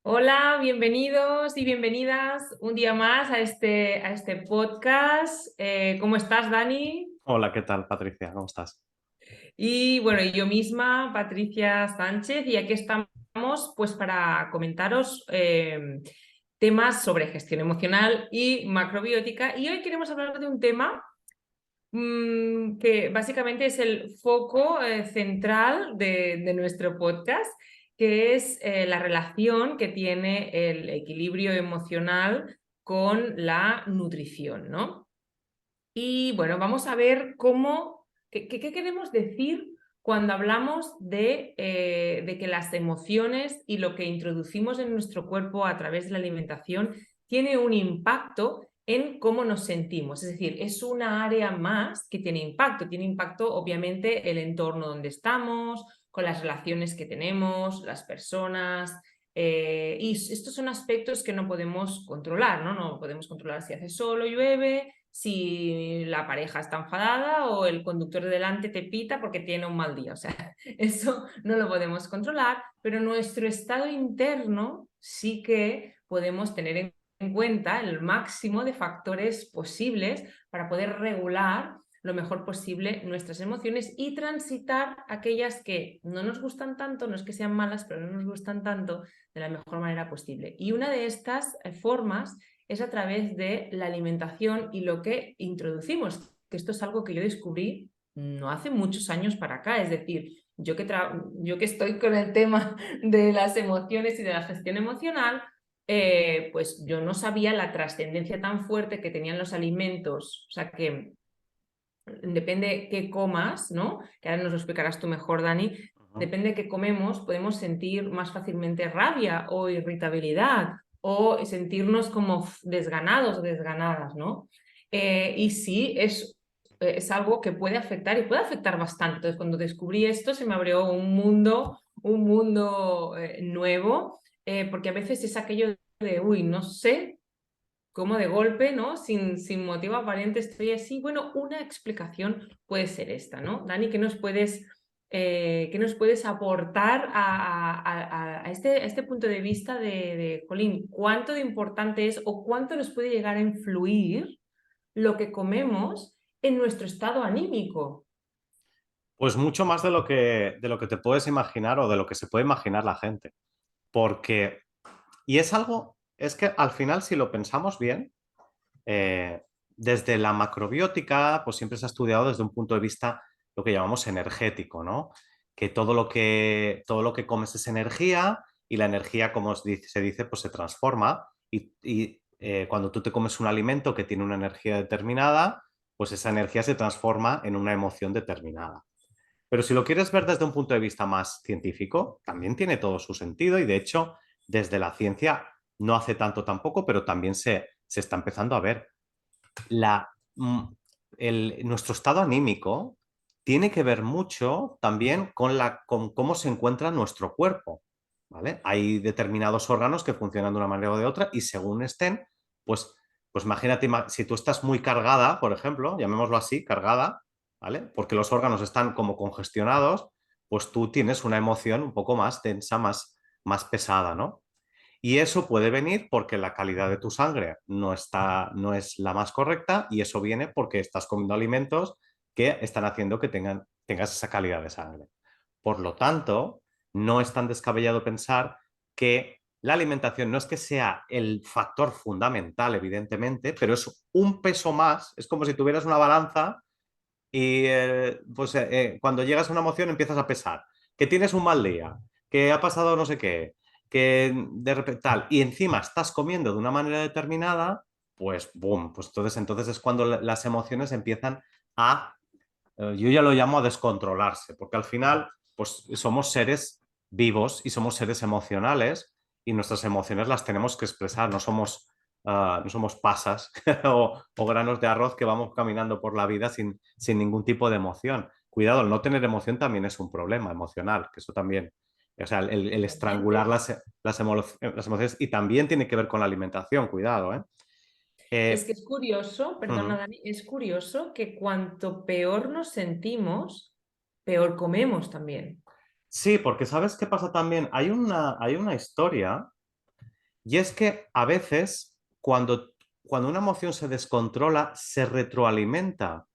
Hola, bienvenidos y bienvenidas un día más a este podcast. ¿Cómo estás, Dani? Hola, ¿qué tal, Patricia? ¿Cómo estás? Y bueno, yo misma, Patricia Sánchez, y aquí estamos pues para comentaros temas sobre gestión emocional y macrobiótica. Y hoy queremos hablar de un tema que básicamente es el foco central de nuestro podcast, que es la relación que tiene el equilibrio emocional con la nutrición, ¿no? Y bueno, vamos a ver qué queremos decir cuando hablamos de que las emociones y lo que introducimos en nuestro cuerpo a través de la alimentación tiene un impacto en cómo nos sentimos. Es decir, es una área más que tiene impacto. Tiene impacto, obviamente, el entorno donde estamos, con las relaciones que tenemos, las personas. Y estos son aspectos que no podemos controlar, ¿no? No podemos controlar si hace sol o llueve, si la pareja está enfadada o el conductor de delante te pita porque tiene un mal día. O sea, eso no lo podemos controlar, pero nuestro estado interno sí que podemos tener en cuenta el máximo de factores posibles para poder regular lo mejor posible nuestras emociones y transitar aquellas que no nos gustan tanto, no es que sean malas, pero no nos gustan tanto, de la mejor manera posible. Y una de estas formas es a través de la alimentación y lo que introducimos, que esto es algo que yo descubrí no hace muchos años para acá, es decir, yo que estoy con el tema de las emociones y de la gestión emocional, pues yo no sabía la trascendencia tan fuerte que tenían los alimentos, o sea que depende qué comas, ¿no? Que ahora nos lo explicarás tú mejor, Dani. Ujú. Depende de qué comemos, podemos sentir más fácilmente rabia o irritabilidad o sentirnos como desganados o desganadas, ¿no? Y sí, es algo que puede afectar y puede afectar bastante. Entonces, cuando descubrí esto, se me abrió un mundo nuevo, porque a veces es aquello de, uy, no sé como de golpe, ¿no? Sin motivo aparente estoy así. Bueno, una explicación puede ser esta, ¿no? Dani, qué nos puedes aportar a este punto de vista Jolín, cuánto de importante es o cuánto nos puede llegar a influir lo que comemos en nuestro estado anímico? Pues mucho más de lo que te puedes imaginar o de lo que se puede imaginar la gente. Porque, y es algo, es que al final, si lo pensamos bien, eh, desde la macrobiótica, pues siempre se ha estudiado desde un punto de vista lo que llamamos energético, ¿no? Que todo lo que comes es energía y la energía, como se dice, pues se transforma y cuando tú te comes un alimento que tiene una energía determinada, pues esa energía se transforma en una emoción determinada. Pero si lo quieres ver desde un punto de vista más científico, también tiene todo su sentido y de hecho, desde la ciencia no hace tanto tampoco, pero también se está empezando a ver la, mm, nuestro estado anímico tiene que ver mucho también con cómo se encuentra nuestro cuerpo, ¿vale? Hay determinados órganos que funcionan de una manera o de otra y según estén, pues, pues imagínate, si tú estás muy cargada, por ejemplo, llamémoslo así, cargada, ¿vale? Porque los órganos están como congestionados, pues tú tienes una emoción un poco más densa, más pesada, ¿no? Y eso puede venir porque la calidad de tu sangre no es la más correcta y eso viene porque estás comiendo alimentos que están haciendo que tengas esa calidad de sangre. Por lo tanto, no es tan descabellado pensar que la alimentación no es que sea el factor fundamental, evidentemente, pero es un peso más. Es como si tuvieras una balanza y cuando llegas a una emoción empiezas a pesar, que tienes un mal día, que ha pasado no sé qué, que de repente tal, y encima estás comiendo de una manera determinada, pues boom, pues entonces es cuando las emociones empiezan a, yo ya lo llamo a descontrolarse, porque al final pues somos seres vivos y somos seres emocionales y nuestras emociones las tenemos que expresar, no somos pasas o granos de arroz que vamos caminando por la vida sin ningún tipo de emoción. Cuidado, el no tener emoción también es un problema emocional, que eso también, o sea, el estrangular Totalmente. las emociones y también tiene que ver con la alimentación, cuidado, ¿eh? Es Eh, que es curioso, perdona ujú. Dani, es curioso que cuanto peor nos sentimos, peor comemos también. Sí, porque ¿sabes qué pasa también? Hay una historia. Y es que a veces cuando una emoción se descontrola, se retroalimenta.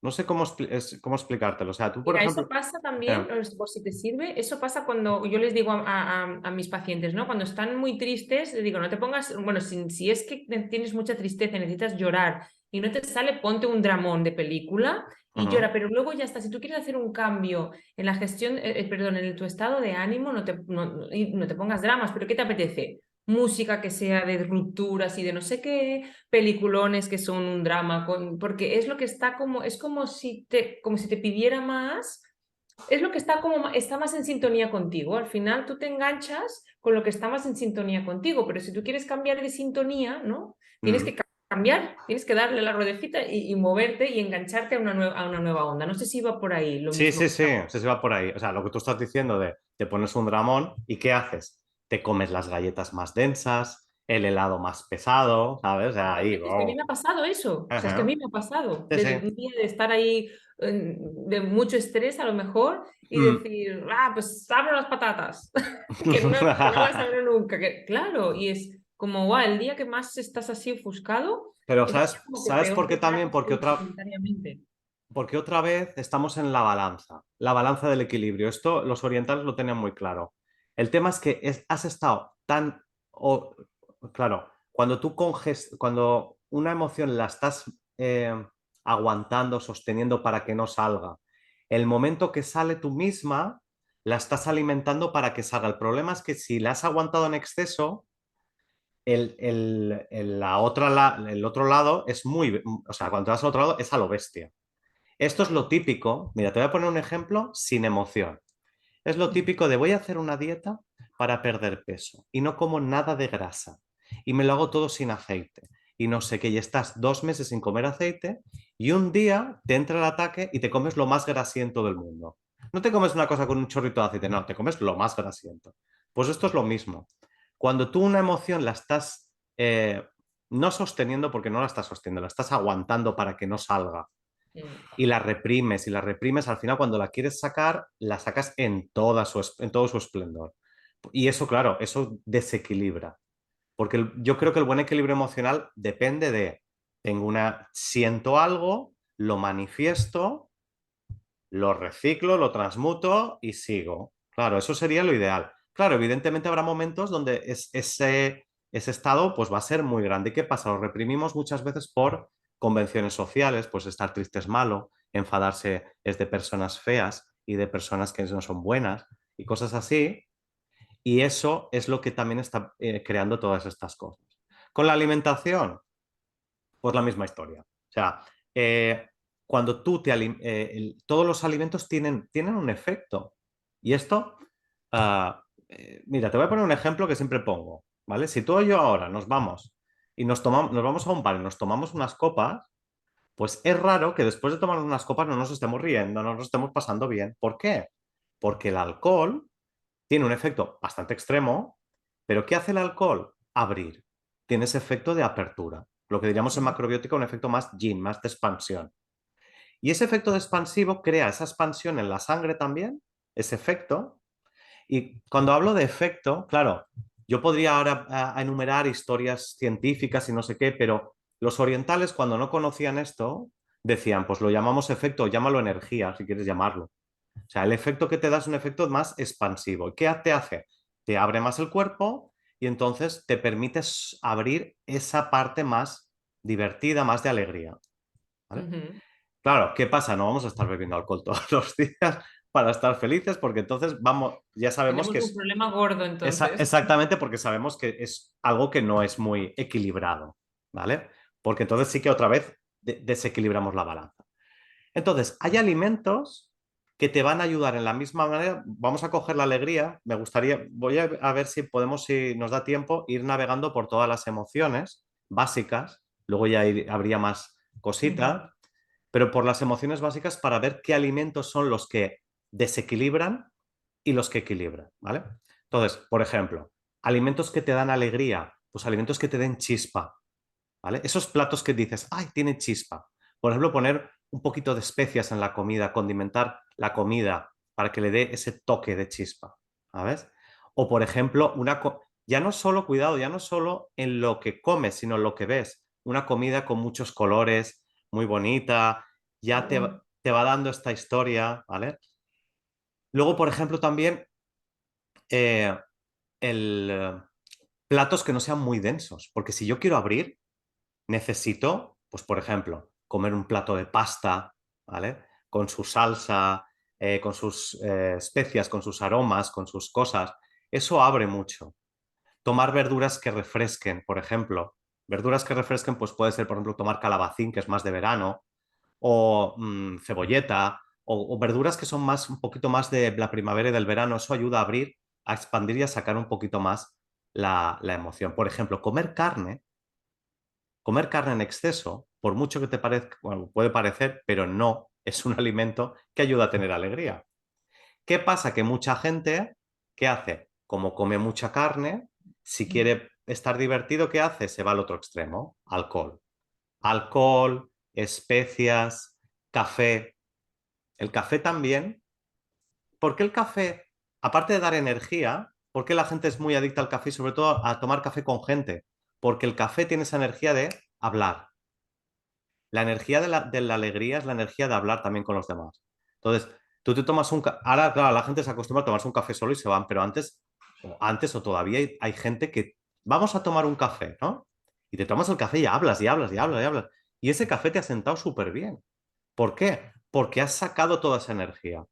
No sé cómo explicártelo. O sea, tú, por Mira, eso ejemplo... pasa también, eh, por si te sirve, eso pasa cuando yo les digo a mis pacientes, ¿no? Cuando están muy tristes, les digo, no te pongas, bueno, si es que tienes mucha tristeza y necesitas llorar y no te sale, ponte un dramón de película y ujú, llora, pero luego ya está. Si tú quieres hacer un cambio en la gestión, perdón, en tu estado de ánimo, no te pongas dramas, pero ¿qué te apetece? Música que sea de rupturas y de no sé qué, peliculones que son un drama, porque es lo que está como, es como si te pidiera más, es lo que está como, está más en sintonía contigo. Al final tú te enganchas con lo que está más en sintonía contigo, pero si tú quieres cambiar de sintonía, ¿no? Tienes mm. que cambiar, tienes que darle la ruedecita y moverte y engancharte a una nueva onda. No sé si va por ahí lo Sí, mismo sí, que sí, está. se va por ahí. O sea, lo que tú estás diciendo de te pones un dramón y ¿qué haces? Te comes las galletas más densas, el helado más pesado, ¿sabes? O sea, ahí, Totalmente, es que a mí oh. me ha pasado eso, o sea, es que a Ajá. mí me ha pasado, Sí, sí. de un día de estar ahí de mucho estrés a lo mejor y Mm. decir, pues abro las patatas, que no las abro nunca, que, claro, y es como, guau, el día que más estás así ofuscado, Pero ese día ¿sabes, como que sabes peor por te qué también? tratas tú involuntariamente. Porque otra vez estamos en la balanza del equilibrio. Esto los orientales lo tenían muy claro. El tema es que has estado tan... claro, cuando una emoción la estás aguantando, sosteniendo para que no salga, el momento que sale tú misma, la estás alimentando para que salga. El problema es que si la has aguantado en exceso, el otro lado es muy... O sea, cuando te vas al otro lado es a lo bestia. Esto es lo típico. Mira, te voy a poner un ejemplo sin emoción. Es lo típico de voy a hacer una dieta para perder peso y no como nada de grasa y me lo hago todo sin aceite y no sé qué, y estás 2 meses sin comer aceite y un día te entra el ataque y te comes lo más grasiento del mundo. No te comes una cosa con un chorrito de aceite, no, te comes lo más grasiento. Pues esto es lo mismo. Cuando tú una emoción la estás no sosteniendo porque no la estás sosteniendo, la estás aguantando para que no salga Mm. y la reprimes, al final cuando la quieres sacar, la sacas en todo su esplendor. Y eso, claro, eso desequilibra. Porque yo creo que el buen equilibrio emocional depende de, siento algo, lo manifiesto, lo reciclo, lo transmuto y sigo. Claro, eso sería lo ideal. Claro, evidentemente habrá momentos donde ese estado pues va a ser muy grande. ¿Y qué pasa? Lo reprimimos muchas veces por convenciones sociales, pues estar triste es malo, enfadarse es de personas feas y de personas que no son buenas y cosas así. Y eso es lo que también está creando todas estas cosas. Con la alimentación, pues la misma historia. O sea, cuando todos los alimentos tienen un efecto. Y esto, mira, te voy a poner un ejemplo que siempre pongo, ¿vale? Si tú y yo ahora nos vamos y nos vamos a un bar y nos tomamos unas copas, pues es raro que después de tomar unas copas no nos estemos riendo, no nos estemos pasando bien. ¿Por qué? Porque el alcohol tiene un efecto bastante extremo, pero ¿qué hace el alcohol? Abrir. Tiene ese efecto de apertura. Lo que diríamos en macrobiótica, un efecto más yin, más de expansión. Y ese efecto de expansivo crea esa expansión en la sangre también, ese efecto. Y cuando hablo de efecto, claro, yo podría ahora enumerar historias científicas y no sé qué, pero los orientales cuando no conocían esto decían, pues lo llamamos efecto, llámalo energía, si quieres llamarlo. O sea, el efecto que te da es un efecto más expansivo. ¿Qué te hace? Te abre más el cuerpo y entonces te permites abrir esa parte más divertida, más de alegría. ¿Vale? Ujú. Claro, ¿qué pasa? No vamos a estar bebiendo alcohol todos los días para estar felices porque entonces vamos, ya sabemos que Tenemos un es problema gordo entonces. exactamente porque sabemos que es algo que no es muy equilibrado, ¿vale? Porque entonces sí que otra vez desequilibramos la balanza. Entonces, hay alimentos que te van a ayudar en la misma manera. Vamos a coger la alegría. Voy a ver si podemos, si nos da tiempo, ir navegando por todas las emociones básicas. Luego ya habría más Ujú. cosita, pero por las emociones básicas para ver qué alimentos son los que desequilibran y los que equilibran, ¿vale? Entonces, por ejemplo, alimentos que te dan alegría, pues alimentos que te den chispa, ¿vale? Esos platos que dices, ay, tiene chispa. Por ejemplo, poner un poquito de especias en la comida, condimentar la comida para que le dé ese toque de chispa, ¿sabes? O, por ejemplo, ya no solo, cuidado, ya no solo en lo que comes, sino en lo que ves. Una comida con muchos colores, muy bonita, ya Bueno, te va dando esta historia, ¿vale? Luego, por ejemplo, también eh, el, platos que no sean muy densos, porque si yo quiero abrir, necesito, pues por ejemplo, comer un plato de pasta, ¿vale? Con su salsa, con sus especias, con sus aromas, con sus cosas. Eso abre mucho. Tomar verduras que refresquen, por ejemplo. Verduras que refresquen, pues puede ser, por ejemplo, tomar calabacín, que es más de verano, o cebolleta, o verduras que son más, un poquito más de la primavera y del verano. Eso ayuda a abrir, a expandir y a sacar un poquito más la emoción. Por ejemplo, comer carne en exceso, por mucho que te parezca, bueno, puede parecer, pero no es un alimento que ayuda a tener alegría. ¿Qué pasa? Que mucha gente, ¿qué hace? Como come mucha carne, si quiere estar divertido, ¿qué hace? Se va al otro extremo, alcohol. Alcohol, especias, café. El café también. ¿Por qué el café, aparte de dar energía, por qué la gente es muy adicta al café y sobre todo a tomar café con gente? Porque el café tiene esa energía de hablar. La energía de la alegría es la energía de hablar también con los demás. Entonces, tú te tomas un café. Ahora, claro, la gente se acostumbra a tomarse un café solo y se van, pero antes o todavía hay gente que vamos a tomar un café, ¿no? Y te tomas el café y hablas y hablas y hablas y hablas. Y ese café te ha sentado súper bien. ¿Por qué? Porque has sacado toda esa energía.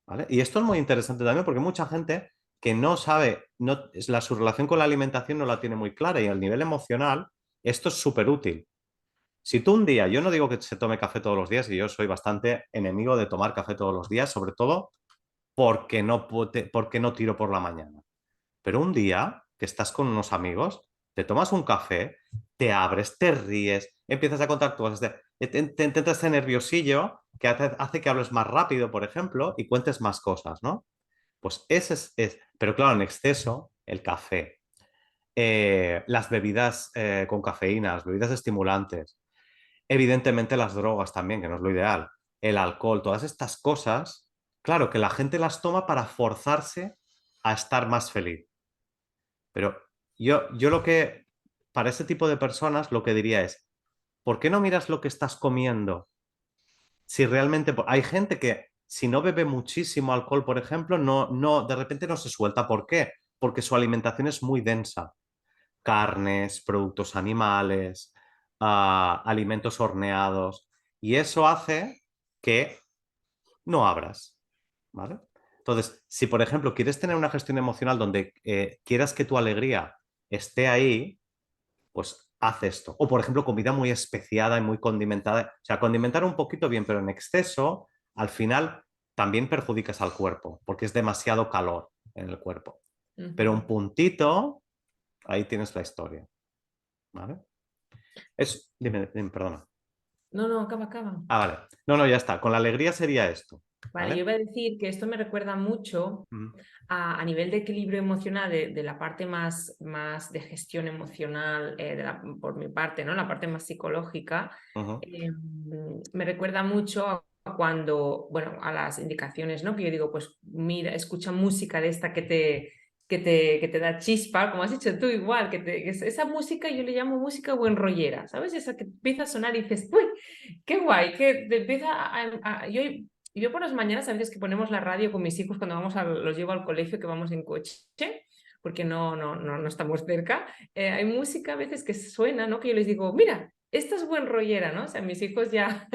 ¿Vale? Y esto es muy interesante también porque mucha gente que no sabe, su relación con la alimentación no la tiene muy clara y al nivel emocional esto es súper útil. Si tú un día, yo no digo que se tome café todos los días y yo soy bastante enemigo de tomar café todos los días, sobre todo porque no tiro por la mañana. Pero un día que estás con unos amigos, te tomas un café, te abres, te ríes, empiezas a contar cosas, te entra este nerviosillo que hace que hables más rápido, por ejemplo, y cuentes más cosas, ¿no? Pues ese pero claro, en exceso, el café, las bebidas con cafeína, las bebidas estimulantes, evidentemente las drogas también, que no es lo ideal, el alcohol, todas estas cosas, claro que la gente las toma para forzarse a estar más feliz. Pero yo lo que, para ese tipo de personas, lo que diría es, ¿por qué no miras lo que estás comiendo? Si realmente, hay gente que si no bebe muchísimo alcohol, por ejemplo, de repente no se suelta. ¿Por qué? Porque su alimentación es muy densa. Carnes, productos animales, alimentos horneados. Y eso hace que no abras, ¿vale? Entonces, si por ejemplo quieres tener una gestión emocional donde quieras que tu alegría esté ahí, pues haz esto. O por ejemplo, comida muy especiada y muy condimentada. O sea, condimentar un poquito bien, pero en exceso, al final también perjudicas al cuerpo, porque es demasiado calor en el cuerpo. Pero un ujú. puntito, ahí tienes la historia, ¿vale? Dime, perdona. No, no, acaba, acaba. Ah, vale. No, no, ya está. Con la alegría sería esto, Vale, yo ¿vale? iba a decir que esto me recuerda mucho Mm, a nivel de equilibrio emocional, de la parte más de gestión emocional, por mi parte, ¿no? La parte más psicológica, ujú. me recuerda mucho a cuando, bueno, a las indicaciones, ¿no? Que yo digo, pues mira, escucha música de esta que te da chispa, como has dicho tú igual, esa música yo le llamo música buen rollera, ¿sabes? Esa que empieza a sonar y dices, uy, qué guay, que te empieza yo por las mañanas, a veces que ponemos la radio con mis hijos cuando los llevo al colegio, que vamos en coche, porque no estamos cerca, hay música a veces que suena, ¿no? Que yo les digo, mira, esta es buen rollera, ¿no? O sea, mis hijos ya,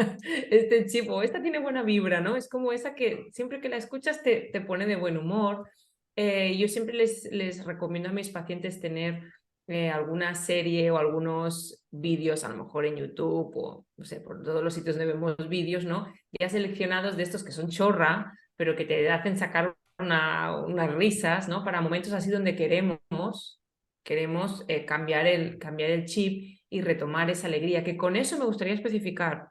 este chivo, esta tiene buena vibra, ¿no? Es como esa que siempre que la escuchas te pone de buen humor. Yo siempre les recomiendo a mis pacientes tener alguna serie o algunos vídeos, a lo mejor en YouTube o, no sé, por todos los sitios donde vemos vídeos, ¿no? Ya seleccionados de estos que son chorra, pero que te hacen sacar unas risas, ¿no? Para momentos así donde queremos cambiar el chip y retomar esa alegría, que con eso me gustaría especificar,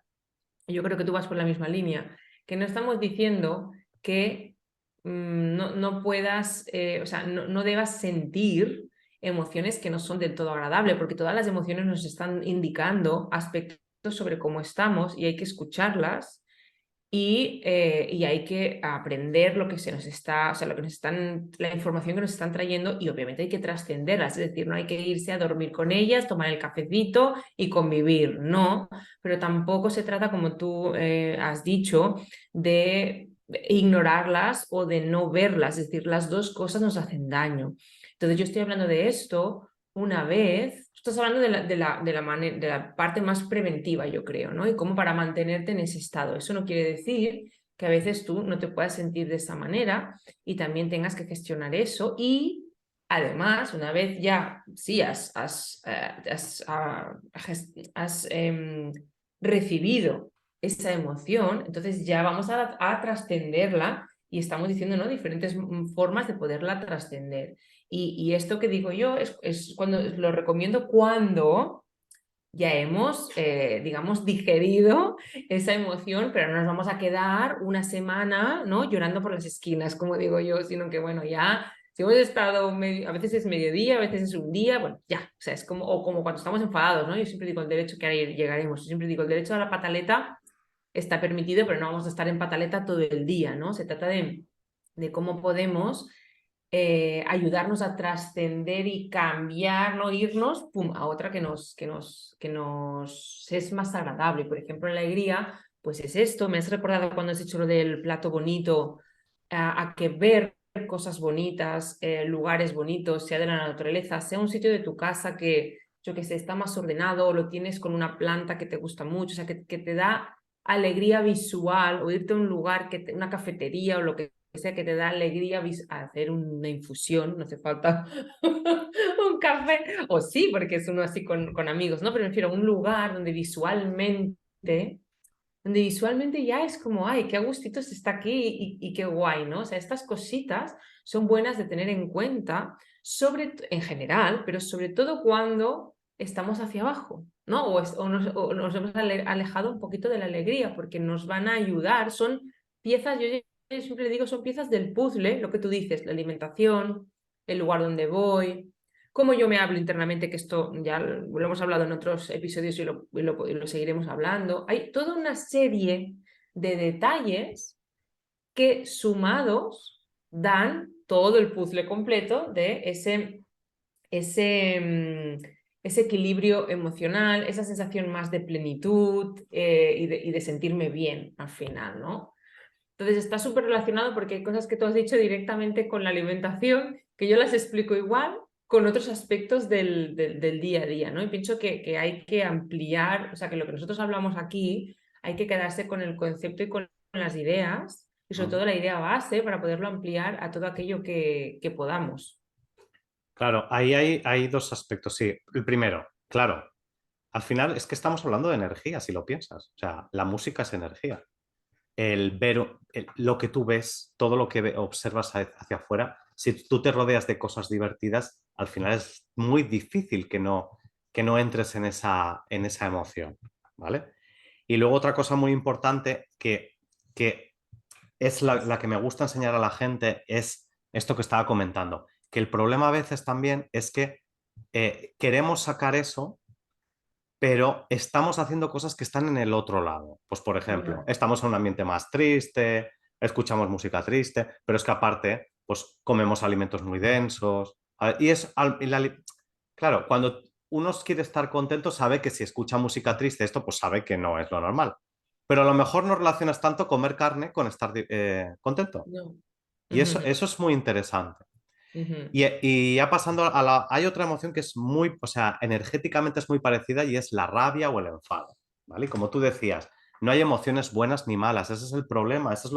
yo creo que tú vas por la misma línea, que no estamos diciendo que no puedas, o sea, no debas sentir emociones que no son del todo agradables, porque todas las emociones nos están indicando aspectos sobre cómo estamos y hay que escucharlas y hay que aprender lo que se nos está, o sea, lo que nos están, la información que nos están trayendo y obviamente hay que trascenderlas, es decir, no hay que irse a dormir con ellas, tomar el cafecito y convivir, no, pero tampoco se trata, como tú has dicho, de ignorarlas o de no verlas, es decir, las dos cosas nos hacen daño. Entonces yo estoy hablando de esto una vez, estás hablando de la parte más preventiva, yo creo, ¿no? Y cómo para mantenerte en ese estado. Eso no quiere decir que a veces tú no te puedas sentir de esa manera y también tengas que gestionar eso. Y además, una vez ya, sí, has recibido esa emoción, entonces ya vamos a trascenderla y estamos diciendo, ¿no? Diferentes formas de poderla trascender. Y esto que digo yo es cuando lo recomiendo cuando ya hemos, digamos, digerido esa emoción, pero no nos vamos a quedar una semana, ¿no? Llorando por las esquinas, como digo yo, sino que, bueno, ya, si hemos estado, a veces es mediodía, a veces es un día, bueno, ya, o sea, es como, o como cuando estamos enfadados, ¿no? Yo siempre digo el derecho que ahí llegaremos, yo siempre digo el derecho a la pataleta está permitido, pero no vamos a estar en pataleta todo el día, ¿no? Se trata de cómo podemos ayudarnos a trascender y cambiar, no irnos pum, a otra que nos es más agradable. Por ejemplo, la alegría, pues es esto. Me has recordado cuando has dicho lo del plato bonito, a que ver cosas bonitas, lugares bonitos, sea de la naturaleza, sea un sitio de tu casa que, yo que sé, está más ordenado, o lo tienes con una planta que te gusta mucho, o sea, que te da alegría visual, o irte a un lugar, una cafetería o lo que sea que te da alegría hacer una infusión, no hace falta un café, o sí, porque es uno así con amigos, ¿no? Pero me refiero a un lugar donde visualmente ya es como, ay, qué a gustito se está aquí y qué guay, ¿no? O sea, estas cositas son buenas de tener en cuenta, en general, pero sobre todo cuando estamos hacia abajo, ¿no? O nos hemos alejado un poquito de la alegría, porque nos van a ayudar, son piezas, yo siempre digo, son piezas del puzzle, lo que tú dices, la alimentación, el lugar donde voy, cómo yo me hablo internamente, que esto ya lo hemos hablado en otros episodios y lo seguiremos hablando. Hay toda una serie de detalles que sumados dan todo el puzzle completo de ese equilibrio emocional, esa sensación más de plenitud y de sentirme bien al final, ¿no? Entonces está súper relacionado porque hay cosas que tú has dicho directamente con la alimentación que yo las explico igual con otros aspectos del día a día, ¿no? Y pienso que hay que ampliar, o sea, que lo que nosotros hablamos aquí hay que quedarse con el concepto y con las ideas y sobre todo la idea base para poderlo ampliar a todo aquello que podamos. Claro, ahí hay dos aspectos, sí. El primero, claro, al final es que estamos hablando de energía, si lo piensas. O sea, la música es energía. El ver lo que tú ves, todo lo que observas hacia afuera, si tú te rodeas de cosas divertidas, al final es muy difícil que no entres en esa emoción, ¿vale? Y luego otra cosa muy importante que es la que me gusta enseñar a la gente es esto que estaba comentando, que el problema a veces también es que queremos sacar eso, pero estamos haciendo cosas que están en el otro lado. Pues, por ejemplo, Ya. estamos en un ambiente más triste, escuchamos música triste, pero es que aparte, pues comemos alimentos muy densos. Y es, claro, cuando uno quiere estar contento, sabe que si escucha música triste, esto pues sabe que no es lo normal. Pero a lo mejor no relacionas tanto comer carne con estar contento. No. Y Ujú, eso es muy interesante. ujú. Y ya pasando a la... Hay otra emoción que es muy, o sea, energéticamente es muy parecida y es la rabia o el enfado, ¿vale? Y como tú decías, no hay emociones buenas ni malas, ese es el problema, eso es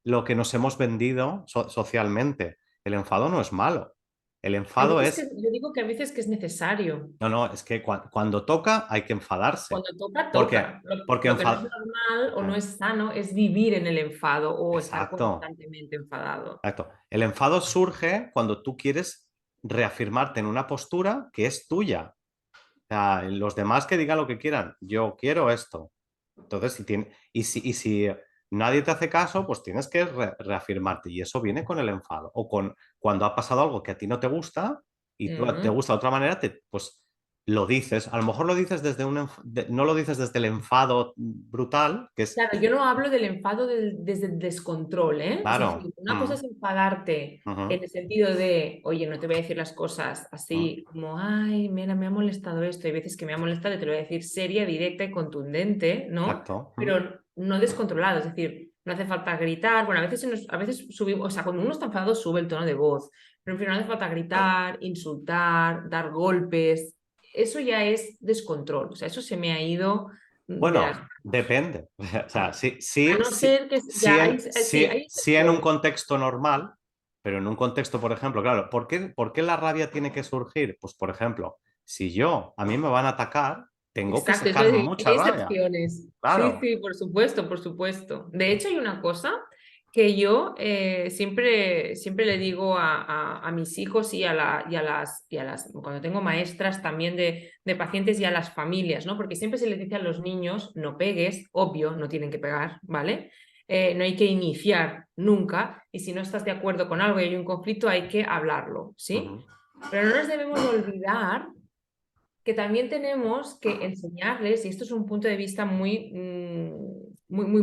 lo que nos hemos vendido socialmente. El enfado no es malo, el Hay enfado veces que, es... yo digo que a veces que es necesario. No, no, es que cuando toca hay que enfadarse. Cuando toca, Porque, toca. Lo, porque lo que no es enfad... normal o no eh, es sano es vivir en el enfado o estar Exacto. constantemente enfadado. Exacto. El enfado surge cuando tú quieres reafirmarte en una postura que es tuya. O sea, los demás que digan lo que quieran, yo quiero esto. Entonces, y si nadie te hace caso, pues tienes que reafirmarte. Y eso viene con el enfado. O con cuando ha pasado algo que a ti no te gusta y tú, te Ujú. gusta de otra manera, pues lo dices, a lo mejor lo dices desde no lo dices desde el enfado brutal, que es, Claro, yo no hablo del enfado desde el descontrol, ¿eh? Es decir, claro, una cosa es enfadarte ujú, en el sentido de, oye, no te voy a decir las cosas ujú, así como, ay, mira, me ha molestado esto. Hay veces que me ha molestado y te lo voy a decir seria, directa y contundente, ¿no? exacto, Pero no descontrolado, es decir, no hace falta gritar. Bueno, a veces subimos, o sea, cuando uno está enfadado sube el tono de voz, pero en fin, no hace falta gritar, insultar, dar golpes. Eso ya es descontrol, o sea, eso se me ha ido de las... Bueno, depende. O sea, sí, A sí, no sí, ser que sí ya hay, en, sí, hay sí en un excepciones. contexto normal, pero en un contexto, por ejemplo, claro, por qué la rabia tiene que surgir? Pues, por ejemplo, si a mí me van a atacar, tengo que Exacto, sacar hay mucha rabia. excepciones. Sí, Claro. sí, por supuesto, por supuesto. De hecho, hay una cosa que yo siempre le digo a mis hijos cuando tengo maestras también de pacientes y a las familias, ¿no? Porque siempre se les dice a los niños, no pegues, obvio, no tienen que pegar, ¿vale? No hay que iniciar nunca, y si no estás de acuerdo con algo y hay un conflicto, hay que hablarlo, ¿sí? Ujú, Pero no nos debemos olvidar que también tenemos que enseñarles, y esto es un punto de vista muy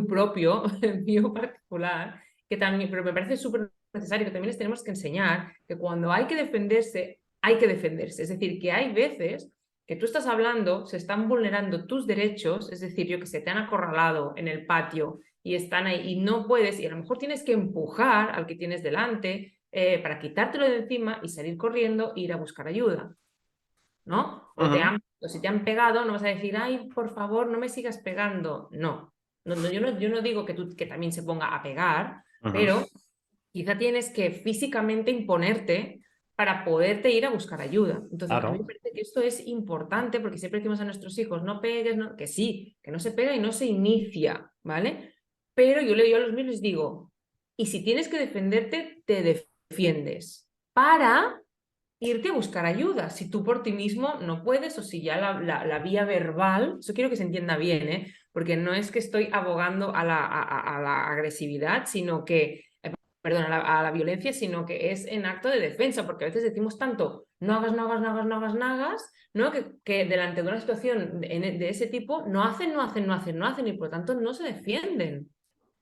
propio, mío particular, que también, pero me parece súper necesario que también les tenemos que enseñar que cuando hay que defenderse, hay que defenderse. Es decir, que hay veces que tú estás hablando, se están vulnerando tus derechos, es decir, yo que sé, te han acorralado en el patio y están ahí y no puedes, y a lo mejor tienes que empujar al que tienes delante para quitártelo de encima y salir corriendo e ir a buscar ayuda. ¿No? ujú, O si te han pegado, no vas a decir, ay, por favor, no me sigas pegando. No, yo no digo que también se ponga a pegar, ujú. pero quizá tienes que físicamente imponerte para poderte ir a buscar ayuda. Entonces, a mí me Claro. parece que esto es importante porque siempre decimos a nuestros hijos, no pegues, no, que sí, que no se pega y no se inicia, ¿vale? Pero yo a los míos les digo, y si tienes que defenderte, te defiendes para irte a buscar ayuda. Si tú por ti mismo no puedes o si ya la vía verbal, eso quiero que se entienda bien, ¿eh? Porque no es que estoy abogando a la agresividad, sino que, perdón, a la violencia, sino que es en acto de defensa, porque a veces decimos tanto, no hagas, no hagas, no hagas, no hagas, no hagas, ¿no? Que delante de una situación de ese tipo no hacen, no hacen, no hacen, no hacen y por lo tanto no se defienden.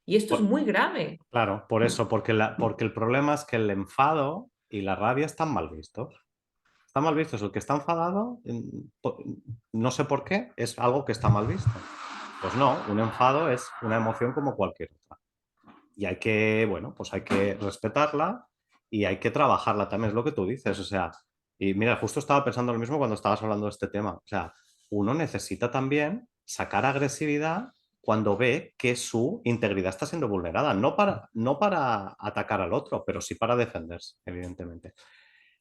Y esto es Por- muy grave. claro, por eso, porque el problema es que el enfado y la rabia están mal vistos. Está mal visto. El que está enfadado, no sé por qué, es algo que está mal visto. Pues no, un enfado es una emoción como cualquier otra. Y hay que, bueno, pues hay que respetarla y hay que trabajarla también, es lo que tú dices. O sea, y mira, justo estaba pensando lo mismo cuando estabas hablando de este tema. O sea, uno necesita también sacar agresividad cuando ve que su integridad está siendo vulnerada, no para atacar al otro, pero sí para defenderse, evidentemente.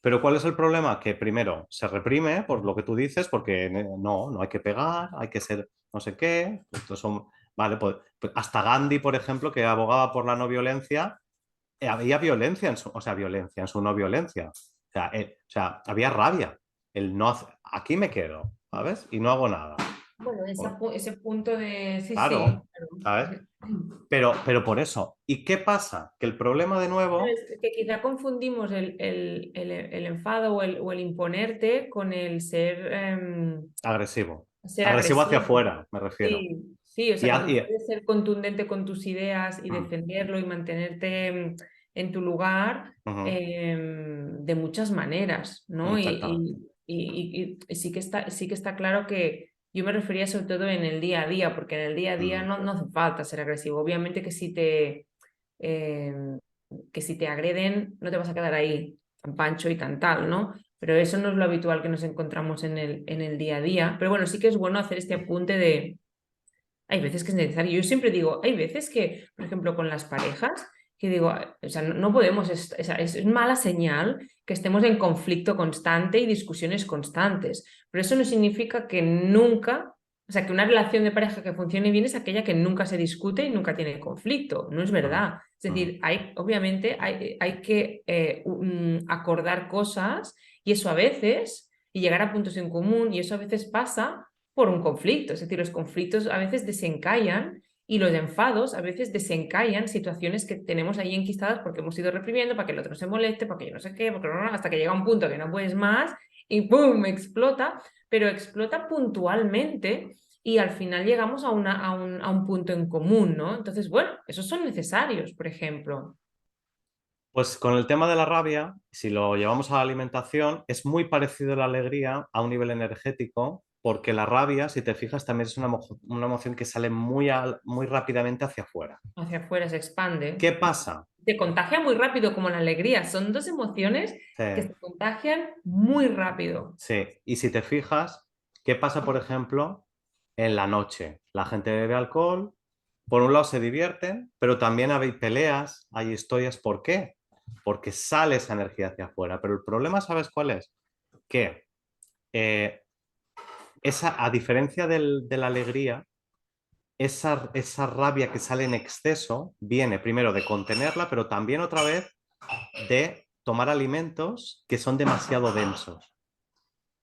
Pero ¿cuál es el problema? Que primero se reprime por lo que tú dices, porque no hay que pegar, hay que ser no sé qué. Estos son, vale, pues hasta Gandhi, por ejemplo, que abogaba por la no violencia, había violencia o sea, violencia en su no violencia. O sea, había rabia. El no aquí me quedo, ¿sabes? Y no hago nada. Bueno, ese punto de... Sí, sí. Claro, ¿sabes? Pero por eso. ¿Y qué pasa? Que el problema de nuevo, Es que quizá confundimos el enfado o el imponerte con el agresivo. ser Agresivo hacia agresivo. afuera, me refiero. Sí, sí, o Y, sea, que tú y- puedes ser contundente con tus ideas y mm, defenderlo y mantenerte en tu lugar ujú. de muchas maneras, ¿no? Exactamente. Y sí que está claro que yo me refería sobre todo en el día a día, porque en el día a día Mm, no hace falta ser agresivo. Obviamente em, que si te agreden no te vas a quedar ahí tan pancho y tan tal, ¿no? Pero eso no es lo habitual que nos encontramos en el día a día. Pero bueno, sí que es bueno hacer este apunte de hay veces que es necesario. Yo siempre digo, hay veces que, por ejemplo, con las parejas, que digo, o sea, no podemos, es mala señal que estemos en conflicto constante y discusiones constantes. Pero eso no significa que nunca, o sea, que una relación de pareja que funcione bien es aquella que nunca se discute y nunca tiene conflicto. No es ujú, verdad. Es ujú. decir, obviamente hay que acordar cosas y eso a veces, y llegar a puntos en común, y eso a veces pasa por un conflicto. Es decir, los conflictos a veces desencallan y los enfados a veces desencallan situaciones que tenemos ahí enquistadas porque hemos ido reprimiendo para que el otro se moleste, para que yo no sé qué, porque hasta que llega un punto que no puedes más y ¡pum! Explota, pero explota puntualmente y al final llegamos a un punto en común, ¿no? Entonces, bueno, esos son necesarios, por ejemplo. Pues con el tema de la rabia, si lo llevamos a la alimentación, es muy parecido a la alegría a un nivel energético, porque la rabia, si te fijas, también es una emoción que sale muy rápidamente hacia afuera. Hacia afuera se ¿Qué expande. pasa? Se contagia muy rápido como la alegría. Son dos emociones Sí, que se contagian muy rápido. sí. Y si te fijas, ¿qué pasa, por ejemplo, en la noche? La gente bebe alcohol, por un lado se divierten, pero también hay peleas, hay historias. ¿Por qué? Porque sale esa energía hacia afuera. Pero el problema, ¿sabes cuál es? Que eh, a diferencia de la alegría, esa rabia que sale en exceso viene primero de contenerla, pero también otra vez de tomar alimentos que son demasiado densos.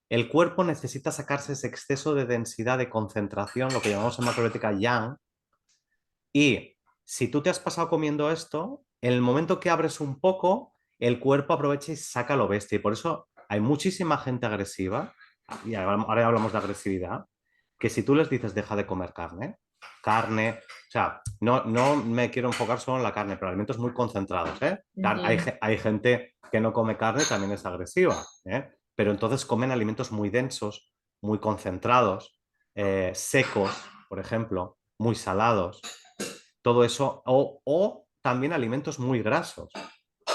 El cuerpo necesita sacarse ese exceso de densidad, de concentración, lo que llamamos en macrobiótica yang, y si tú te has pasado comiendo esto, en el momento que abres un poco, el cuerpo aprovecha y saca lo bestia. Y por eso hay muchísima gente agresiva, y ahora hablamos de agresividad, que si tú les dices deja de comer carne, o sea, no me quiero enfocar solo en la carne, pero alimentos muy concentrados, ¿eh? Entiendo. Hay gente que no come carne, también es agresiva, ¿eh? Pero entonces comen alimentos muy densos, muy concentrados, secos, por ejemplo, muy salados, todo eso, o también alimentos muy grasos,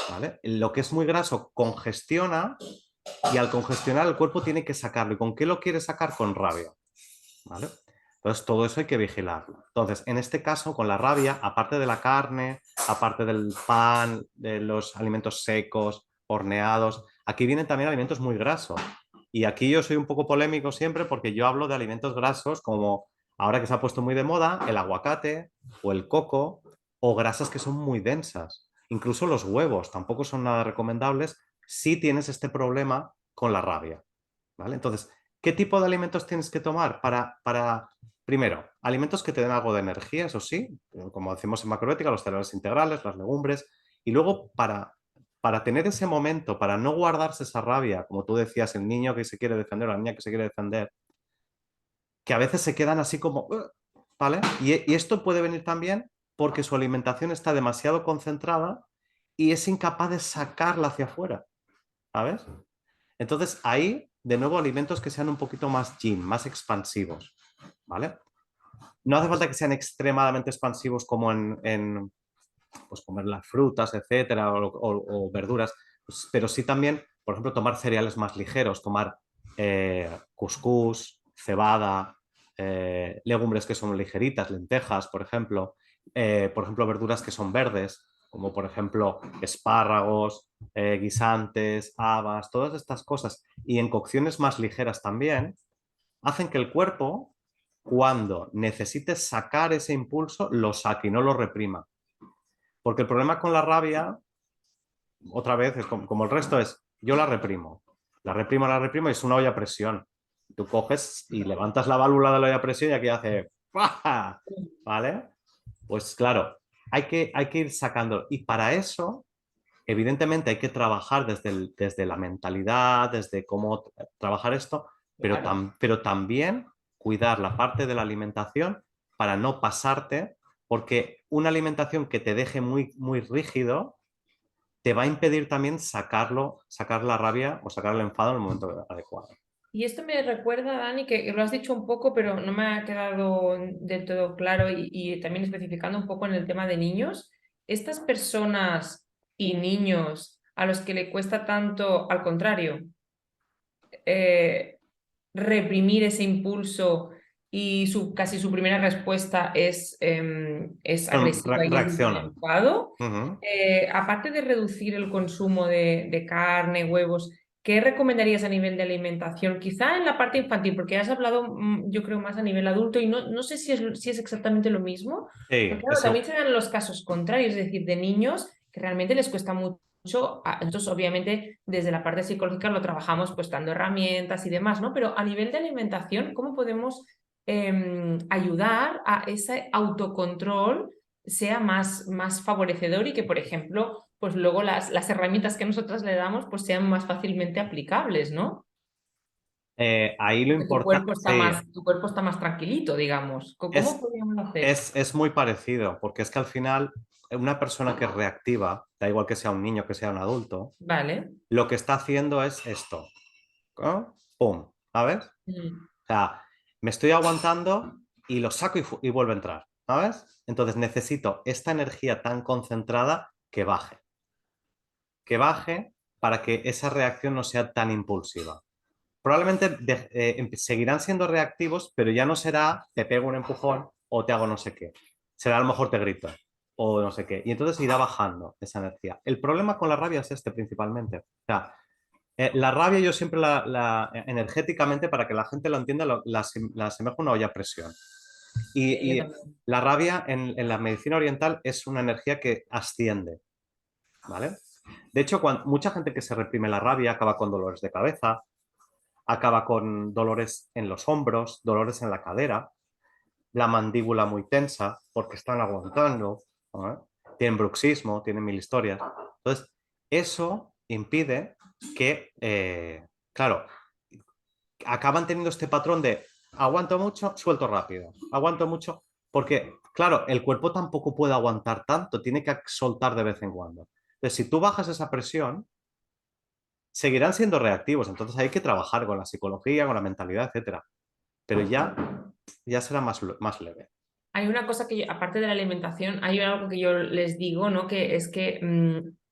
¿vale? Lo que es muy graso congestiona y al congestionar el cuerpo tiene que sacarlo. ¿Y con qué lo quiere sacar? Con rabia, ¿vale? Entonces, todo eso hay que vigilarlo. Entonces, en este caso, con la rabia, aparte de la carne, aparte del pan, de los alimentos secos, horneados, aquí vienen también alimentos muy grasos. Y aquí yo soy un poco polémico siempre porque yo hablo de alimentos grasos como ahora que se ha puesto muy de moda, el aguacate o el coco o grasas que son muy densas. Incluso los huevos tampoco son nada recomendables si tienes este problema con la rabia, ¿vale? Entonces, ¿qué tipo de alimentos tienes que tomar primero, alimentos que te den algo de energía, eso sí, como decimos en macrobiótica, los cereales integrales, las legumbres, y luego para tener ese momento, para no guardarse esa rabia, como tú decías, el niño que se quiere defender o la niña que se quiere defender, que a veces se quedan así como, ¿vale? Y esto puede venir también porque su alimentación está demasiado concentrada y es incapaz de sacarla hacia afuera, ¿sabes? Entonces ahí, de nuevo, alimentos que sean un poquito más yin, más expansivos, ¿vale? No hace falta que sean extremadamente expansivos como pues comer las frutas, etcétera, o verduras, pues, pero sí también, por ejemplo, tomar cereales más ligeros, tomar cuscús, cebada, legumbres que son ligeritas, lentejas, por ejemplo, verduras que son verdes, como por ejemplo espárragos, guisantes, habas, todas estas cosas, y en cocciones más ligeras también, hacen que el cuerpo, cuando necesite sacar ese impulso, lo saque y no lo reprima. Porque el problema con la rabia, otra vez, es como el resto es, yo la reprimo. La reprimo y es una olla a presión. Tú coges y levantas la válvula de la olla a presión y aquí hace ¡pah! ¿Vale? Pues claro, hay que ir sacando. Y para eso, evidentemente, hay que trabajar desde la mentalidad, desde cómo trabajar esto, Claro. pero también cuidar la parte de la alimentación para no pasarte, porque una alimentación que te deje muy rígido te va a impedir también sacar la rabia o sacar el enfado en el momento adecuado. Y esto me recuerda, Dani, que lo has dicho un poco, pero no me ha quedado del todo claro y también especificando un poco en el tema de niños. Estas personas y niños a los que le cuesta tanto, al contrario, eh, reprimir ese impulso y casi su primera respuesta es agresiva y es el Reaccionan. enfado. Ujú. Aparte de reducir el consumo de carne, huevos, ¿qué recomendarías a nivel de alimentación? Quizá en la parte infantil, porque has hablado, yo creo, más a nivel adulto y no sé si es exactamente lo mismo. Pero Sí, claro, también se dan los casos contrarios, es decir, de niños que realmente les cuesta mucho. Entonces, obviamente, desde la parte psicológica lo trabajamos pues dando herramientas y demás, ¿no? Pero a nivel de alimentación, ¿cómo podemos ayudar a ese autocontrol sea más favorecedor y que, por ejemplo, pues luego las herramientas que nosotras le damos pues sean más fácilmente aplicables, ¿no? Ahí lo Que tu importante, cuerpo está sí, más tranquilito, digamos. ¿Cómo es, podríamos hacer? es muy parecido, porque es que al final una persona que es reactiva, da igual que sea un niño, que sea un adulto, Vale. lo que está haciendo es esto, ¿no? ¡Pum! ¿Sabes? Mm. O sea, me estoy aguantando y lo saco y vuelve a entrar, ¿sabes? Entonces necesito esta energía tan concentrada que baje para que esa reacción no sea tan impulsiva. Probablemente seguirán siendo reactivos, pero ya no será te pego un empujón o te hago no sé qué. Será a lo mejor te grito o no sé qué. Y entonces irá bajando esa energía. El problema con la rabia es este principalmente. O sea, la rabia yo siempre energéticamente, para que la gente lo entienda, la asemejo a una olla a presión. Sí, yo Y también. la rabia en la medicina oriental es una energía que asciende, ¿vale? De hecho, mucha gente que se reprime la rabia acaba con dolores de cabeza, acaba con dolores en los hombros, dolores en la cadera, la mandíbula muy tensa porque están aguantando, ¿no? Tienen bruxismo, tienen mil historias. Entonces, eso impide que, claro, acaban teniendo este patrón de aguanto mucho, suelto rápido, aguanto mucho, porque, claro, el cuerpo tampoco puede aguantar tanto, tiene que soltar de vez en cuando. Entonces, si tú bajas esa presión, seguirán siendo reactivos, entonces hay que trabajar con la psicología, con la mentalidad, etcétera. Pero ya será más leve. Hay una cosa que aparte de la alimentación, hay algo que yo les digo, ¿no? Que es que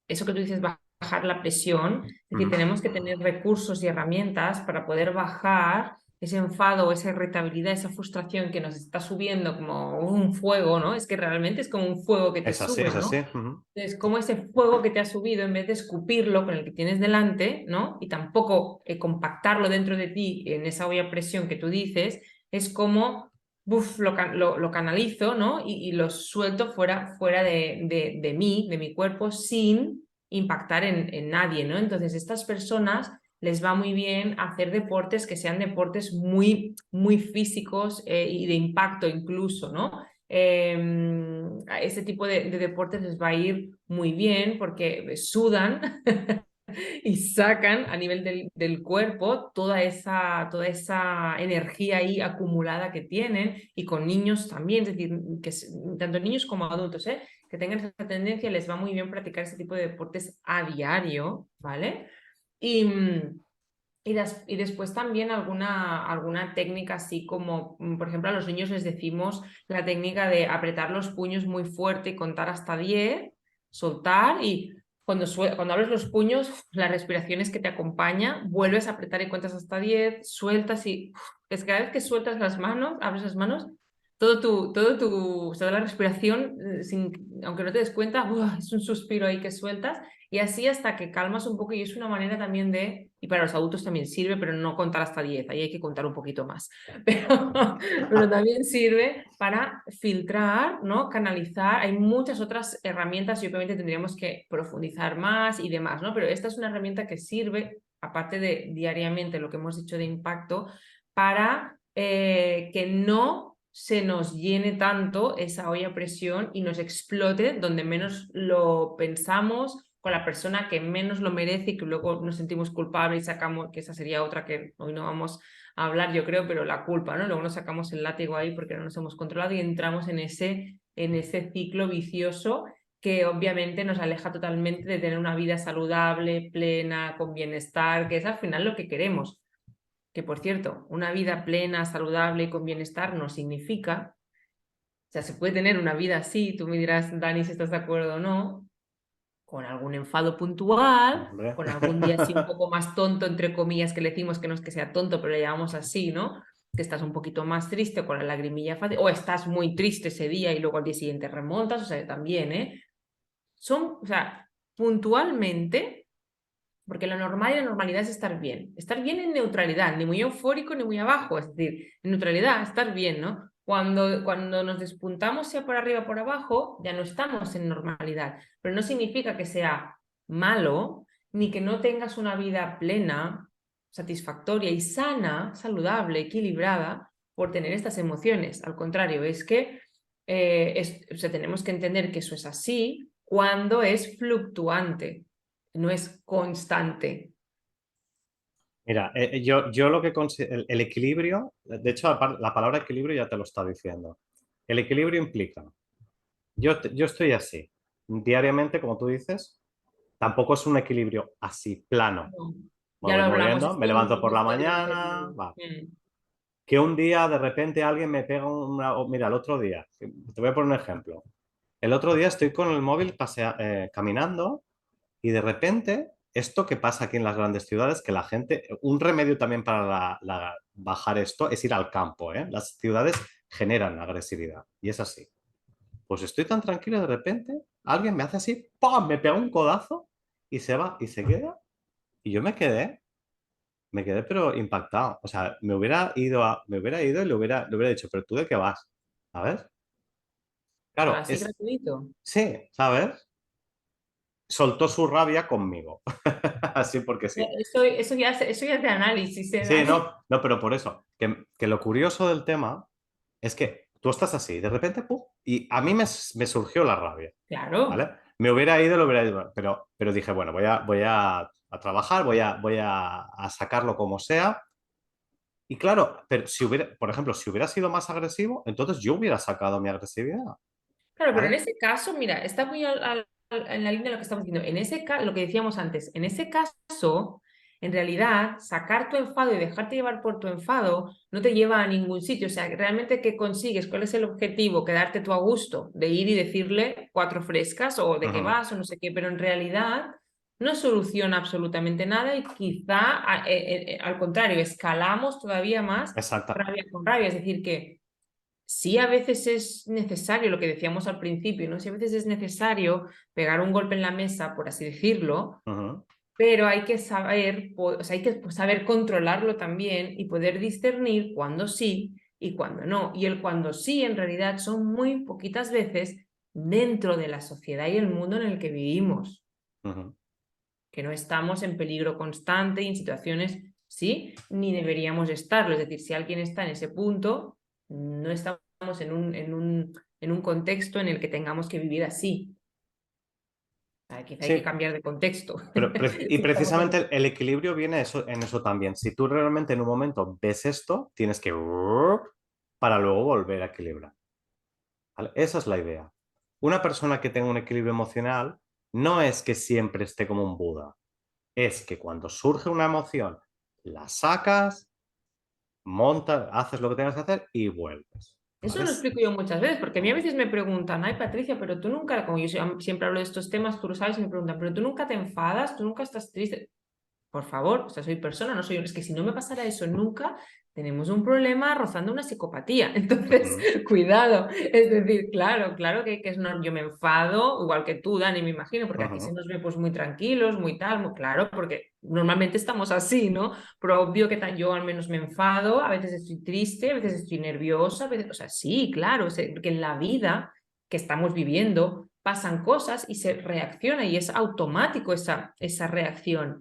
eso que tú dices, bajar la presión, es decir, Ujú. tenemos que tener recursos y herramientas para poder bajar ese enfado, esa irritabilidad, esa frustración que nos está subiendo como un fuego, ¿no? Es que realmente es como un fuego que te Es así, sube, es ¿no? así. Ujú. Entonces, como ese fuego que te ha subido, en vez de escupirlo con el que tienes delante, ¿no? Y tampoco compactarlo dentro de ti en esa olla a presión que tú dices, es como lo canalizo, ¿no? Y lo suelto fuera de mí, de mi cuerpo, sin impactar en nadie, ¿no? Entonces, estas personas les va muy bien hacer deportes que sean deportes muy físicos y de impacto incluso, ¿no? A este tipo de deportes les va a ir muy bien porque sudan y sacan a nivel del cuerpo toda esa energía ahí acumulada que tienen y con niños también, es decir, tanto niños como adultos, que tengan esa tendencia, les va muy bien practicar ese tipo de deportes a diario, ¿vale? Y, y después también alguna técnica así como, por ejemplo, a los niños les decimos la técnica de apretar los puños muy fuerte y contar hasta 10, soltar y cuando abres los puños, la respiración es que te acompaña, vuelves a apretar y cuentas hasta 10, sueltas y es que cada vez que sueltas las manos, abres las manos, toda la respiración, aunque no te des cuenta, es un suspiro ahí que sueltas y así hasta que calmas un poco y es una manera también y para los adultos también sirve, pero no contar hasta 10, ahí hay que contar un poquito más, pero también sirve para filtrar, ¿no? Canalizar, hay muchas otras herramientas y obviamente tendríamos que profundizar más y demás, ¿no? Pero esta es una herramienta que sirve, aparte de diariamente lo que hemos dicho de impacto, para que no se nos llene tanto esa olla a presión y nos explote donde menos lo pensamos, con la persona que menos lo merece y que luego nos sentimos culpables y sacamos, que esa sería otra que hoy no vamos a hablar, yo creo, pero la culpa, ¿no? Luego nos sacamos el látigo ahí porque no nos hemos controlado y entramos en ese ciclo vicioso que obviamente nos aleja totalmente de tener una vida saludable, plena, con bienestar, que es al final lo que queremos. Que por cierto, una vida plena, saludable y con bienestar no significa, o sea, se puede tener una vida así, tú me dirás, Dani, si estás de acuerdo o no, con algún enfado puntual, Hombre. con algún día así un poco más tonto, entre comillas, que le decimos que no es que sea tonto, pero le llamamos así, ¿no? Que estás un poquito más triste con la lagrimilla fácil, o estás muy triste ese día y luego al día siguiente remontas, o sea, también, ¿eh? O sea, puntualmente, porque lo normal y la normalidad es estar bien en neutralidad, ni muy eufórico ni muy abajo, es decir, en neutralidad, estar bien, ¿no? Cuando nos despuntamos, sea por arriba o por abajo, ya no estamos en normalidad, pero no significa que sea malo, ni que no tengas una vida plena, satisfactoria y sana, saludable, equilibrada, por tener estas emociones. Al contrario, es que o sea, tenemos que entender que eso es así cuando es fluctuante, no es constante. Mira, yo lo que considero, el equilibrio, de hecho la palabra equilibrio ya te lo está diciendo. El equilibrio implica, yo estoy así, diariamente, como tú dices, tampoco es un equilibrio así, plano. No, Me ya lo voy hablamos, moviendo, es me todo un levanto por la proceso de mañana, mantenimiento. va. Que un día de repente alguien me pega una... Mira, el otro día, te voy a poner un ejemplo. El otro día estoy con el móvil caminando y de repente, esto que pasa aquí en las grandes ciudades, que la gente, un remedio también para bajar esto es ir al campo, ¿eh? Las ciudades generan agresividad y es así. Pues estoy tan tranquilo y de repente alguien me hace así, ¡pam! Me pega un codazo y se va y se queda y yo me quedé pero impactado. O sea, me hubiera ido y le hubiera dicho, pero ¿tú de qué vas? ¿Sabes? Pero Claro, así gratuito. sí, ¿sabes? Soltó su rabia conmigo. Así porque sí. Eso ya es de análisis, ¿eh, Sí, Dani? no, no, pero por eso, que lo curioso del tema es que tú estás así, de repente, ¡pum! Y a mí me surgió la rabia, Claro. ¿vale? Me hubiera ido, lo hubiera ido, pero dije, bueno, voy a trabajar, voy a sacarlo como sea. Y claro, pero si hubiera, por ejemplo, si hubiera sido más agresivo, entonces yo hubiera sacado mi agresividad, Claro, pero en ¿vale? ese caso, mira, está muy en la línea de lo que estamos diciendo. En ese caso, lo que decíamos antes, en ese caso, en realidad, sacar tu enfado y dejarte llevar por tu enfado no te lleva a ningún sitio. O sea, realmente, ¿qué consigues? ¿Cuál es el objetivo? Quedarte tú a gusto, de ir y decirle cuatro frescas o de qué Ujú. vas o no sé qué, pero en realidad no soluciona absolutamente nada y quizá, al contrario, escalamos todavía más Exacta. rabia con rabia. Es decir, que sí, a veces es necesario, lo que decíamos al principio, ¿no? Sí, a veces es necesario pegar un golpe en la mesa, por así decirlo, Ujú. pero hay que saber, o sea, hay que saber controlarlo también y poder discernir cuándo sí y cuándo no. Y el cuando sí, en realidad, son muy poquitas veces dentro de la sociedad y el mundo en el que vivimos, Ujú. que no estamos en peligro constante y en situaciones, sí, ni deberíamos estarlo. Es decir, si alguien está en ese punto, no estamos en un contexto en el que tengamos que vivir así. Quizá hay que Sí, cambiar de contexto. y Si estamos en... precisamente el equilibrio viene en eso también. Si tú realmente en un momento ves esto, tienes que para luego volver a equilibrar. ¿Vale? Esa es la idea. Una persona que tenga un equilibrio emocional no es que siempre esté como un Buda, es que cuando surge una emoción, la sacas, montas, haces lo que tengas que hacer y vuelves. Eso ¿Vale? lo explico yo muchas veces, porque a mí a Mm, veces me preguntan, ay Patricia, pero tú nunca, como yo siempre hablo de estos temas, tú lo sabes, y me preguntan, pero tú nunca te enfadas, tú nunca estás triste. Por favor, o sea, soy persona, no soy... Es que si no me pasara eso nunca, tenemos un problema rozando una psicopatía. Entonces, ujú, cuidado. Es decir, claro, claro que es no, yo me enfado, igual que tú, Dani, me imagino, porque aquí se ujú, nos ve pues muy tranquilos, muy tal, muy claro, porque normalmente estamos así, ¿no? Pero obvio que yo al menos me enfado, a veces estoy triste, a veces estoy nerviosa, a veces, o sea, sí, claro, que en la vida que estamos viviendo pasan cosas y se reacciona y es automático esa reacción.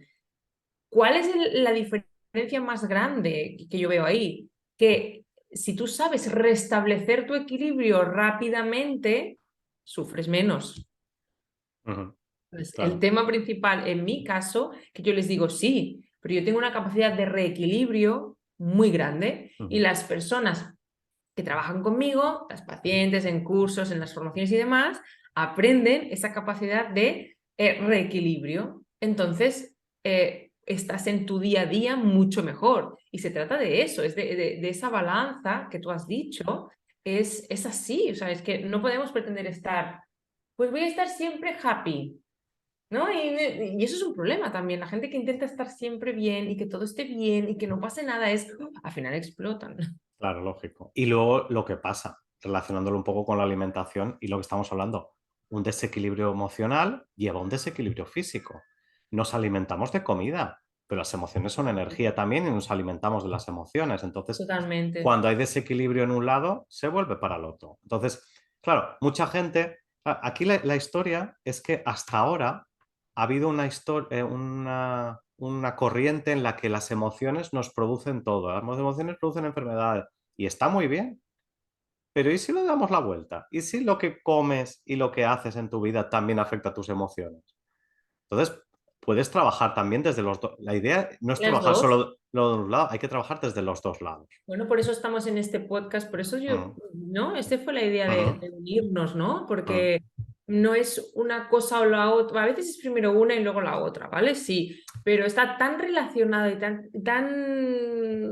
¿Cuál es la diferencia más grande que yo veo ahí? Que si tú sabes restablecer tu equilibrio rápidamente, sufres menos. ujú. Pues el Claro. tema principal en mi caso, que yo les digo sí, pero yo tengo una capacidad de reequilibrio muy grande y Ujú, las personas que trabajan conmigo, las pacientes en cursos, en las formaciones y demás, aprenden esa capacidad de reequilibrio. Entonces, estás en tu día a día mucho mejor. Y se trata de eso, es de esa balanza que tú has dicho, es así, o sea, es que no podemos pretender estar, pues voy a estar siempre happy. ¿No? Y eso es un problema también. La gente que intenta estar siempre bien y que todo esté bien y que no pase nada es, al final explotan. claro, lógico. Y luego lo que pasa, relacionándolo un poco con la alimentación y lo que estamos hablando, un desequilibrio emocional lleva a un desequilibrio físico. Nos alimentamos de comida, pero las emociones son energía también y nos alimentamos de las emociones. Entonces, Totalmente. cuando hay desequilibrio en un lado, se vuelve para el otro. Entonces, claro, mucha gente, aquí la historia es que hasta ahora ha habido una corriente en la que las emociones nos producen todo. Las emociones producen enfermedades y está muy bien. Pero ¿y si le damos la vuelta? ¿Y si lo que comes y lo que haces en tu vida también afecta a tus emociones? Entonces, puedes trabajar también desde los dos. La idea no es Las trabajar dos. solo de un lado, hay que trabajar desde los dos lados. Bueno, por eso estamos en este podcast, por eso yo, Mm, ¿no? Esta fue la idea ujú, de unirnos, ¿no? mm, Porque no es una cosa o la otra, a veces es primero una y luego la otra, ¿vale? Sí, pero está tan relacionado y tan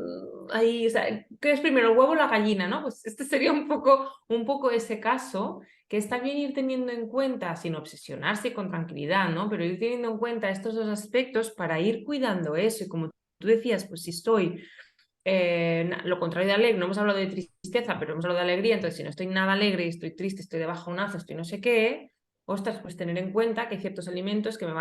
ahí, o sea, ¿qué es primero, el huevo o la gallina, ¿no? Pues este sería un poco ese caso, que está bien ir teniendo en cuenta, sin obsesionarse con tranquilidad, ¿no? Pero ir teniendo en cuenta estos dos aspectos para ir cuidando eso. Y como tú decías, pues si estoy lo contrario de alegre, no hemos hablado de tristeza, pero hemos hablado de alegría, entonces si no estoy nada alegre y estoy triste, estoy de bajonazo, estoy no sé qué, ostras, pues tener en cuenta que hay ciertos alimentos que me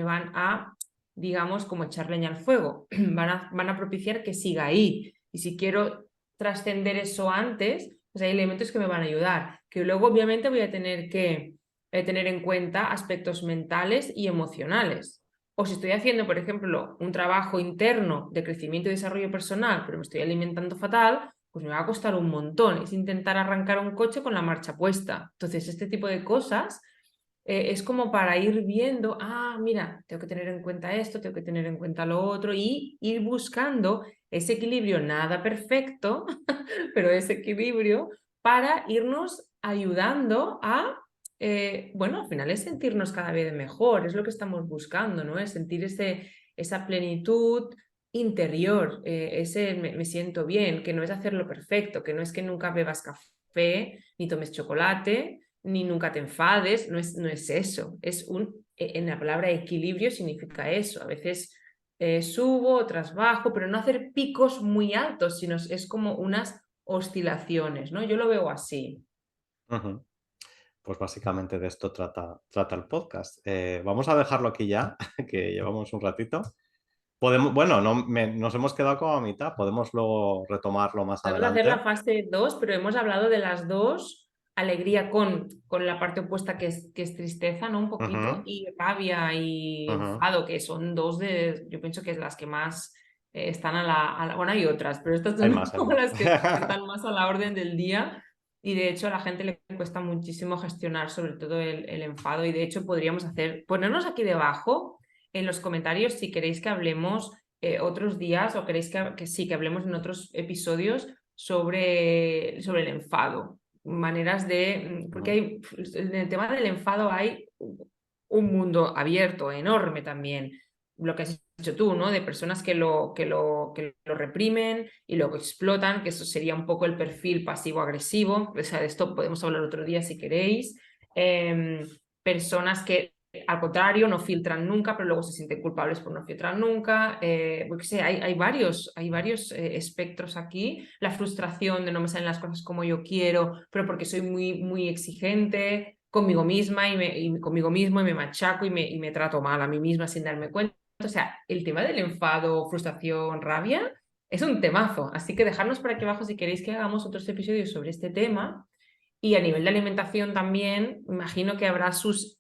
van a digamos, como echar leña al fuego, van a propiciar que siga ahí. Y si quiero trascender eso antes, pues hay elementos que me van a ayudar, que luego obviamente voy a tener que tener en cuenta aspectos mentales y emocionales. O si estoy haciendo, por ejemplo, un trabajo interno de crecimiento y desarrollo personal, pero me estoy alimentando fatal, pues me va a costar un montón. Es intentar arrancar un coche con la marcha puesta. Entonces, este tipo de cosas es como para ir viendo, ah, mira, tengo que tener en cuenta esto, tengo que tener en cuenta lo otro y ir buscando ese equilibrio, nada perfecto, pero ese equilibrio para irnos ayudando a bueno, al final es sentirnos cada vez mejor, es lo que estamos buscando, ¿no? Es sentir esa plenitud interior, ese me siento bien, que no es hacerlo perfecto, que no es que nunca bebas café, ni tomes chocolate, ni nunca te enfades, no es eso, en la palabra equilibrio significa eso, a veces subo, otras bajo, pero no hacer picos muy altos, sino es como unas oscilaciones, ¿no? Yo lo veo así. ujú. Pues básicamente de esto trata el podcast. Vamos a dejarlo aquí ya, que llevamos un ratito. Podemos, bueno, nos hemos quedado como a mitad, podemos luego retomarlo más Podemos hacer la adelante. fase 2, pero hemos hablado de las dos, alegría con la parte opuesta que es tristeza, ¿no? Un poquito, Ujú, y rabia y ujú. enfado, que son dos yo pienso que es las que más están bueno, hay otras, pero estas Hay son más, hay como más. las que están más a la orden del día. Y de hecho a la gente le cuesta muchísimo gestionar sobre todo el enfado. Y de hecho podríamos ponernos aquí debajo en los comentarios si queréis que hablemos otros días o queréis que sí, que hablemos en otros episodios sobre el enfado. Maneras porque Ujú, en el tema del enfado hay un mundo abierto, enorme también. Lo que has dicho tú, ¿no? De personas que lo reprimen y lo explotan, que eso sería un poco el perfil pasivo-agresivo. O sea, de esto podemos hablar otro día si queréis. Personas que al contrario, no filtran nunca, pero luego se sienten culpables por no filtrar nunca. Porque sé, hay varios espectros aquí. La frustración de no me salen las cosas como yo quiero, pero porque soy muy exigente conmigo misma y conmigo mismo y me machaco y me trato mal a mí misma sin darme cuenta. O sea, el tema del enfado, frustración, rabia es un temazo. Así que dejadnos por aquí abajo si queréis que hagamos otros episodios sobre este tema. Y a nivel de alimentación también, imagino que habrá sus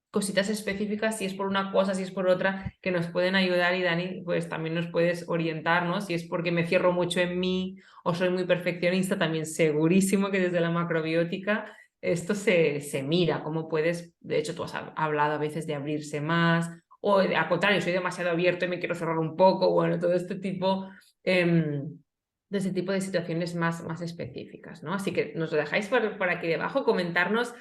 cositas específicas, si es por una cosa, si es por otra, que nos pueden ayudar y Dani, pues también nos puedes orientar, ¿no? Si es porque me cierro mucho en mí o soy muy perfeccionista, también segurísimo que desde la macrobiótica esto se mira, cómo puedes, de hecho tú has hablado a veces de abrirse más, o al contrario, soy demasiado abierto y me quiero cerrar un poco, bueno, todo este tipo... de ese tipo de situaciones más específicas, ¿no? Así que nos lo dejáis por aquí debajo, comentarnos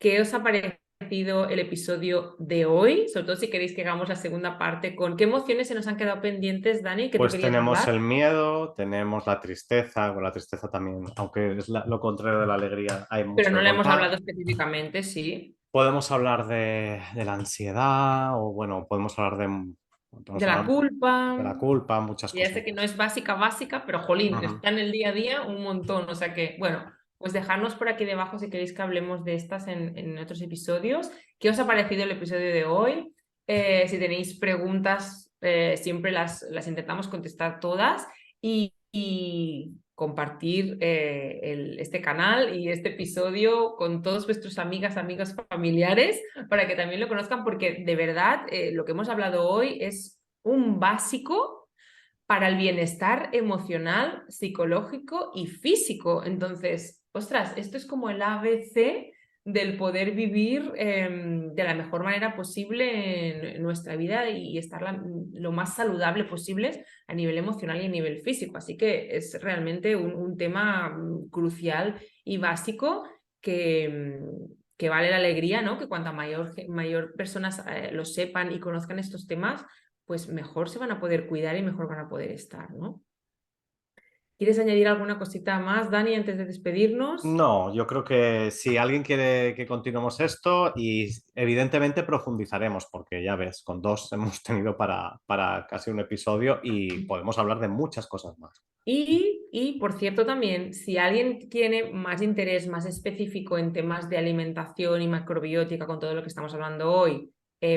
qué os ha parecido el episodio de hoy, sobre todo si queréis que hagamos la segunda parte con qué emociones se nos han quedado pendientes, Dani, que tú Pues querías tenemos hablar, el miedo, tenemos la tristeza, con la tristeza también, aunque es lo contrario de la alegría, hay pero mucho no que le hemos contar. hablado específicamente, sí, Podemos hablar de la ansiedad o bueno, podemos de la hablar de culpa. la culpa, muchas Ya sé cosas que no más. es básica, pero jolín, Ujú. está en el día a día un montón. O sea que, bueno, pues dejadnos por aquí debajo si queréis que hablemos de estas en otros episodios. ¿Qué os ha parecido el episodio de hoy? Si tenéis preguntas, siempre las intentamos contestar todas y compartir este canal y este episodio con todos vuestros amigas, amigos, familiares, para que también lo conozcan, porque de verdad lo que hemos hablado hoy es un básico para el bienestar emocional, psicológico y físico. Entonces, ostras, esto es como el ABC del poder vivir de la mejor manera posible en nuestra vida y estar lo más saludable posible a nivel emocional y a nivel físico. Así que es realmente un tema crucial y básico que vale la alegría, ¿no? Que cuanta mayor personas lo sepan y conozcan estos temas, pues mejor se van a poder cuidar y mejor van a poder estar, ¿no? ¿Quieres añadir alguna cosita más, Dani, antes de despedirnos? No, yo creo que si alguien quiere que continuemos esto, y evidentemente profundizaremos, porque ya ves, con dos hemos tenido para casi un episodio y podemos hablar de muchas cosas más. Por cierto, también, si alguien tiene más interés más específico en temas de alimentación y macrobiótica con todo lo que estamos hablando hoy,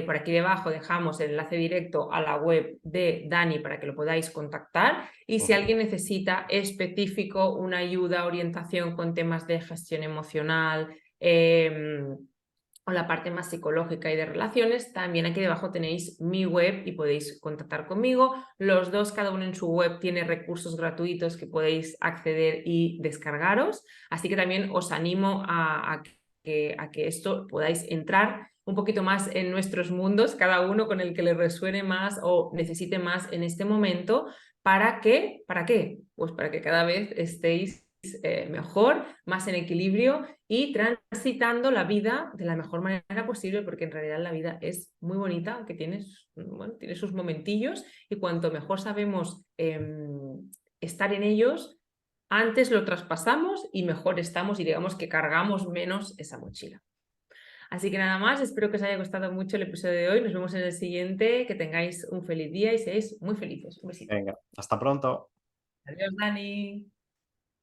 por aquí debajo dejamos el enlace directo a la web de Dani para que lo podáis contactar. Y si alguien necesita específico una ayuda, orientación con temas de gestión emocional, o la parte más psicológica y de relaciones, también aquí debajo tenéis mi web y podéis contactar conmigo. Los dos, cada uno en su web, tiene recursos gratuitos que podéis acceder y descargaros. Así que también os animo a que esto podáis entrar un poquito más en nuestros mundos, cada uno con el que le resuene más o necesite más en este momento. ¿Para qué? ¿Para qué? Pues para que cada vez estéis mejor, más en equilibrio y transitando la vida de la mejor manera posible, porque en realidad la vida es muy bonita, que tiene sus momentillos y cuanto mejor sabemos estar en ellos, antes lo traspasamos y mejor estamos y digamos que cargamos menos esa mochila. Así que nada más, espero que os haya gustado mucho el episodio de hoy. Nos vemos en el siguiente, que tengáis un feliz día y seáis muy felices. Un besito. Venga, hasta pronto. Adiós, Dani.